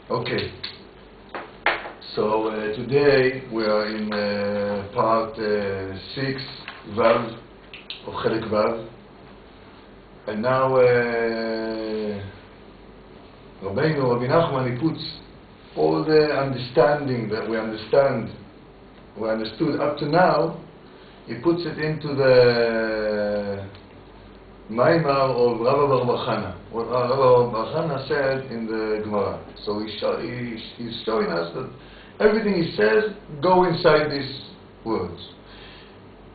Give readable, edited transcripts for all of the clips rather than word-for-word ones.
Okay, so today we are in part 6, Vav, of Chelek Vav, and now Rabbi Nachman, he puts all the understanding that we understood up to now, he puts it into the Maimar of Rabbi Bar Chana, what Rabbi Bar Chana said in the Gemara. So he's showing us that everything he says go inside these words.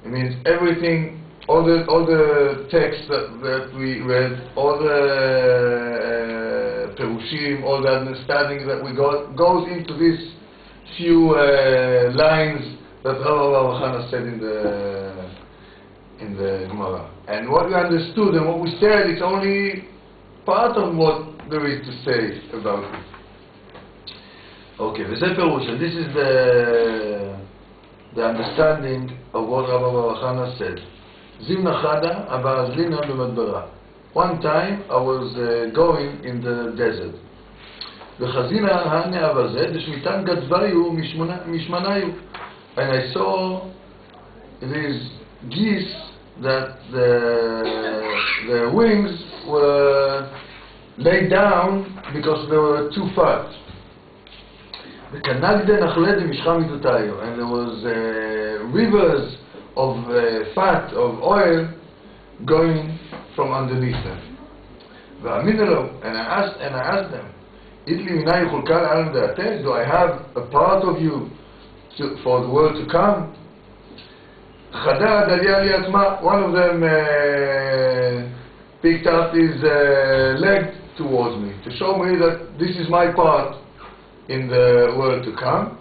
It means everything, all the texts that we read, all the perushim, all the understanding that we got goes into these few lines that Rabbi Bar Chana said in the Gemara. And what we understood and what we said, it's only part of what there is to say about it. Okay, וזה פירוש, and this is the understanding of what Rabbi Bar Chana said. Zimna chada abazlina b'madbara. One time I was going in the desert. וחזינה הנעב הזה דשמיתן גדוויו משמניו. And I saw these geese that the wings were laid down because they were too fat. And there was rivers of fat, of oil going from underneath them. And I asked them, do I have a part of you for the world to come? One of them picked up his leg towards me to show me that this is my part in the world to come.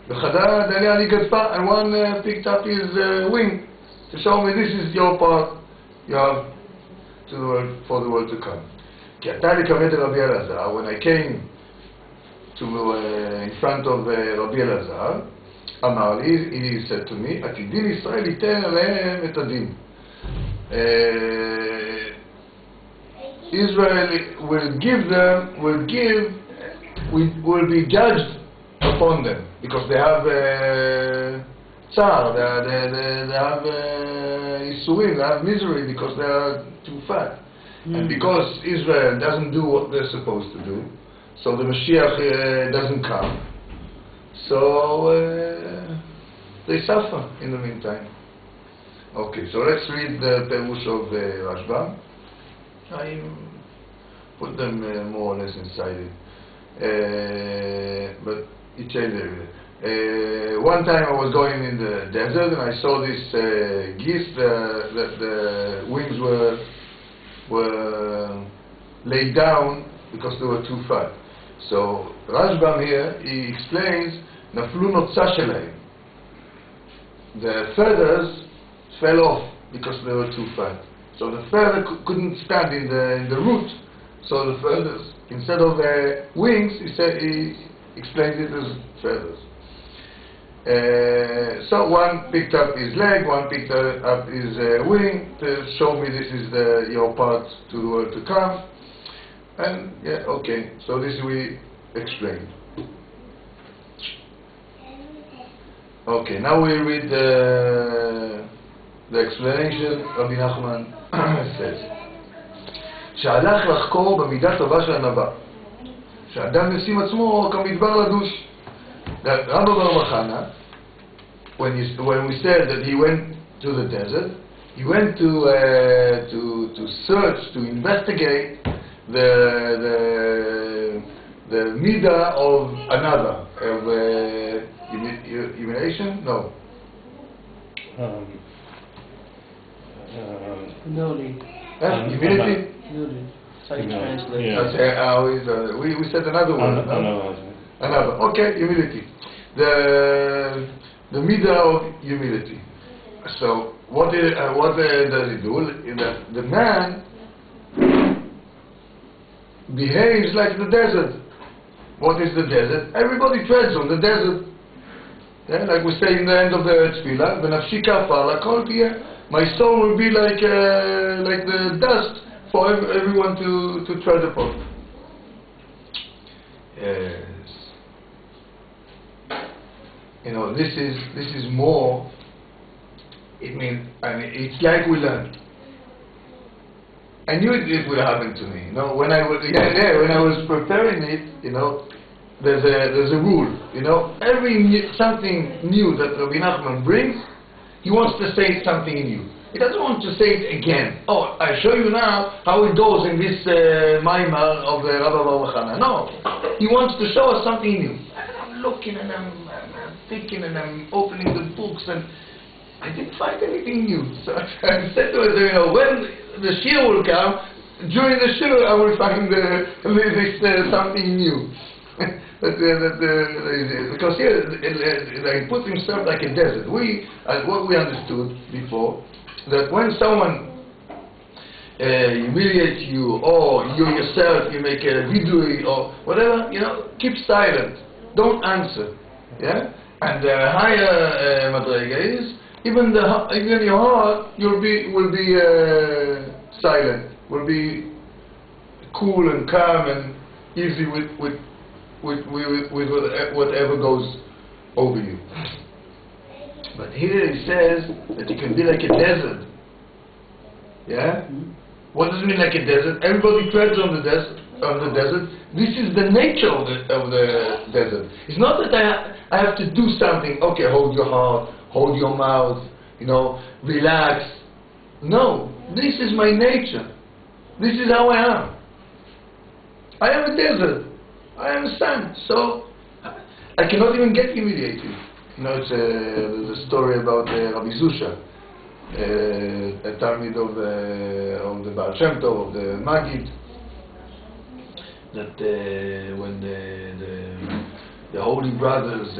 And one picked up his wing to show me this is your part you have to the world, for the world to come. When I came to in front of Rabbi Elazar, אמר לי, he said to me, עתידין ישראל ייתן עליהם את הדין. Israel will be judged upon them because they have tsar, they have isurim, they have misery because they are too fat. And because Israel doesn't do what they're supposed to do, so the Mashiach doesn't come. So they suffer in the meantime. Okay, so let's read the Perush of Rashba. I put them more or less inside it. But it changed everything. One time I was going in the desert and I saw this geese that the wings were laid down because they were too fat. So Rashbam here, he explains, נפלו נוצה שלהם. The feathers fell off because they were too fat. So the feather couldn't stand in the root. So the feathers, instead of wings, he explains it as feathers. So one picked up his leg, one picked up his wing to show me this is your part to the world to come. And yeah, okay, so this we explained. Okay, now we read the explanation. Rabbi Nachman says, שהלך לחקור במידה טובה של ענווה, שאדם ישים עצמו כמדבר לדוש. Rabbi Bar Chana, when we said that he went to the desert, he went to search, to investigate the midah of another, of humiliation? No. Humility. Humility? Humility. That's how you translate it. Yeah. We said another word. Another. Okay, humility. The midah of humility. So what does it do? The man behaves like the desert. What is the desert? Everybody treads on the desert. Yeah, like we say in the end of the tefillah, "V'nafshi kafar l'kol tiyeh." My soul will be like the dust for everyone to tread upon. You know, this is more. I mean, it's like we learned. I knew it would happen to me. You know, when I was when I was preparing it, you know, there's a rule. You know, something new that Rabbi Nachman brings, he wants to say something new. He doesn't want to say it again. Oh, I show you now how it goes in this Maimar of Rabbi Bar Chana. No, he wants to show us something new. And I'm looking and I'm thinking and I'm opening the books and I didn't find anything new. So I said to her, you know, when the shir will come, during the shir I will find this something new. Because here, he put himself like a desert. What we understood before, that when someone humiliates you, or you yourself, you make a vidui, or whatever, you know, keep silent. Don't answer. Yeah? And the higher madrega is, even your heart will be silent, will be cool and calm and easy with whatever goes over you. But here he says that you can be like a desert. Yeah? What does it mean like a desert? Everybody treads on the desert. This is the nature of the desert. It's not that I have to do something. Okay, hold your heart, hold your mouth, you know, relax. No, this is my nature. This is how I am. I am a desert. I am a sand. So I cannot even get humiliated. You know, there's a story about Rabbi Zusha, a Talmid of the Baal Shem Tov, of the Magid, that when the holy brothers,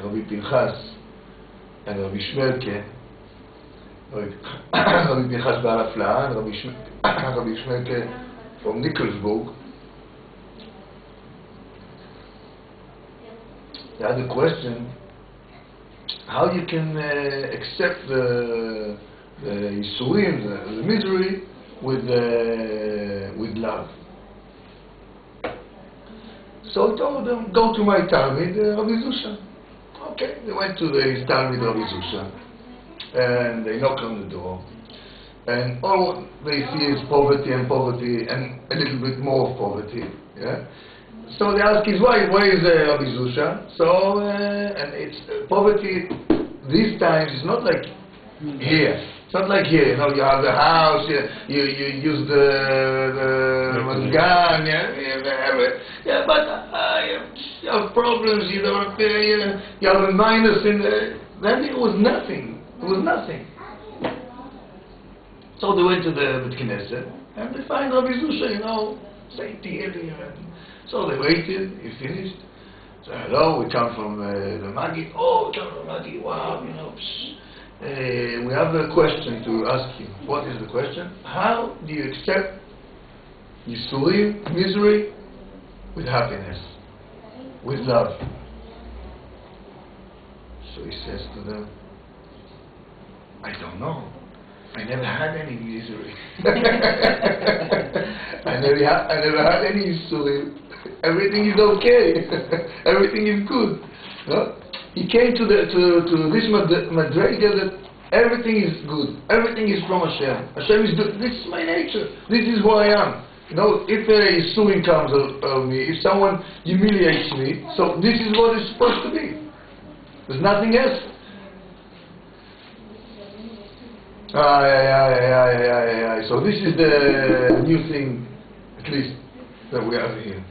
Rabbi Pinchas and Rabbi Shmelke, Rabbi Pinchas Baal Aflaa and Rabbi Shmelke from Nikolsburg, they had a question: how you can accept the Yisurim, the misery, with love? So he told them, go to my Talmid, Rabbi Zusha. Okay, they went to his Talmid, Rabbi Zusha, and they knock on the door, and all they see is poverty and poverty and a little bit more of poverty. Yeah. So they ask his wife, where is Rabbi Zusha? So, and it's poverty these times is not like here. It's not like here, you know, you have the house, you use the mazgan, but you have problems, you don't pay, you have a minus in the... Then it was nothing. It was nothing. So they went to the Bet Knesset, and they find Rabbi Zusha, you know, saying Tehillim. So they waited, he finished. So, hello, we come from the Magid. Oh, we come from the Magid, wow, you know. We have a question to ask you. What is the question? How do you accept Yisurim, misery, with happiness, with love? So he says to them, I don't know. I never had any misery. I never had any Yisurim. Everything is okay. Everything is good. No? He came to this madrega that everything is good. Everything is from Hashem. Hashem is good. This is my nature. This is who I am. You know, if a Yisurim comes on me, if someone humiliates me, so this is what it's supposed to be. There's nothing else. So this is the new thing, at least, that we have here.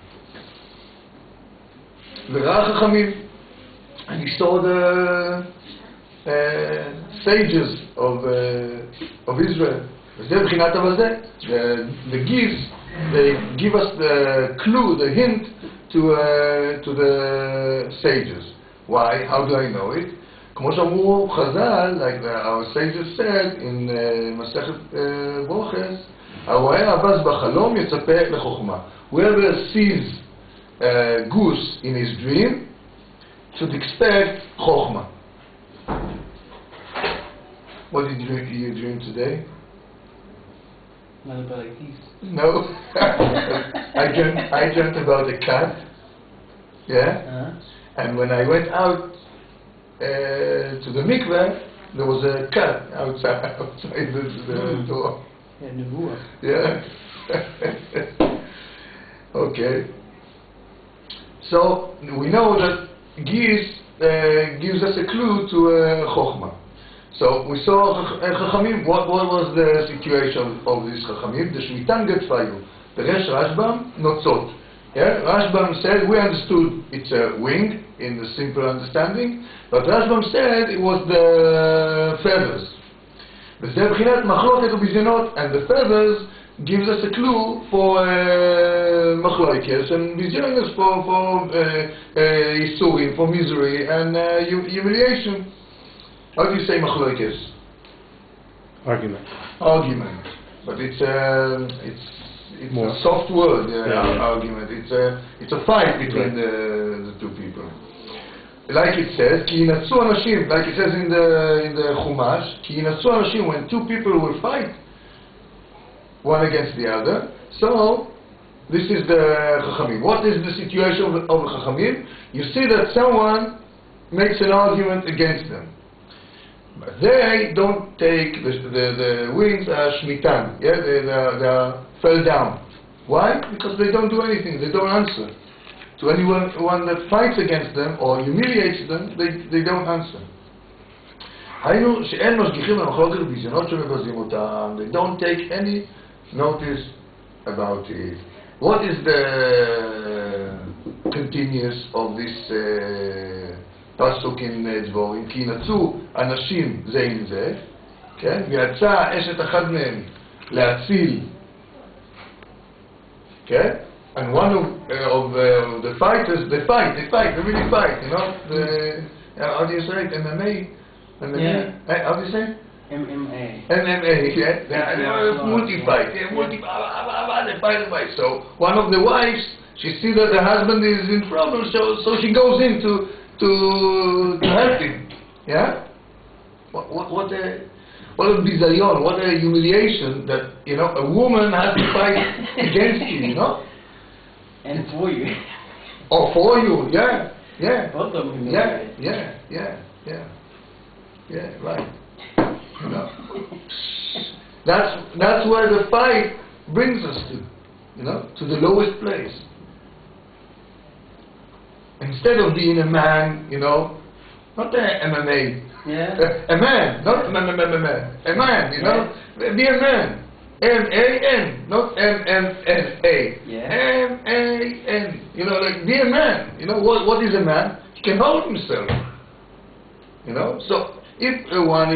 וראה חכמים, and he saw the sages of Israel. וזה בחינת הבזה. They give us the clue, the hint to the sages. Why? How do I know it? כמו שאמרו חז"ל, like our sages said in מסכת ברוכס, הרואה אבז בחלום יצפה לחוכמה. Whoever sees goose in his dream should expect chokhmah. What did you dream today? Not about like these. No. I dreamt about a cat Yeah? And when I went out to the mikveh, there was a cat outside the door. Yeah, Nevuah. Yeah. Okay. So we know that Gis gives us a clue to Chokhmah. So we saw Chachamim. What was the situation of these Chachamim? The Shmitan Getfayu. The Resh Rashbam Notzot. Yeah? Rashbam said, we understood it's a wing in the simple understanding, but Rashbam said it was the feathers. וזה בחינת מחלוקת וביזיונות, and the feathers gives us a clue for מחלוקת, and ביזיונות for ייסורים, for misery and humiliation. How do you say מחלוקת? Argument. Argument. But it's a soft word, argument. It's a fight between the two people. Like it says, כי ינצו אנשים, like it says in the Chumash, כי ינצו אנשים, when two people will fight, one against the other. So, this is the Chachamim. What is the situation of the Chachamim? You see that someone makes an argument against them. But they don't take the wings as shmitan. Yeah, they fell down. Why? Because they don't do anything. They don't answer. To anyone that fights against them or humiliates them, they don't answer. היינו שאין משגיחים למחלוקת וביזיונות שמבזים אותם. They don't take any notice about it. What is the continuous of this פסוק in דבורים? כי ינצו אנשים זה עם זה, כן? ויצא אשת אחד מהם להציל, כן? And one of the fighters, they really fight, you know? How do you say it? MMA? Yeah. How do you say it? MMA. MMA, yeah? They multi-fight. They fight. So one of the wives, she sees that the husband is in trouble, so she goes in to help him. Yeah? What a bizayon, what a humiliation that, you know, a woman has to fight against you, you know? And for you. Or for you, yeah. Both of them. Yeah, right. You know. That's where the fight brings us to, you know, to the lowest place. Instead of being a man, you know, not a MMA. Yeah. A man, not a man, you know, be a man. M-A-N, not M-M-N-A. Yeah. M-A-N. You know, like, be a man. You know, what is a man? He can hold himself. You know, so if one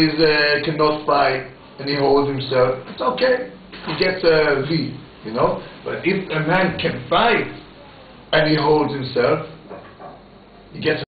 cannot fight and he holds himself, it's okay. He gets a V, you know. But if a man can fight and he holds himself, he gets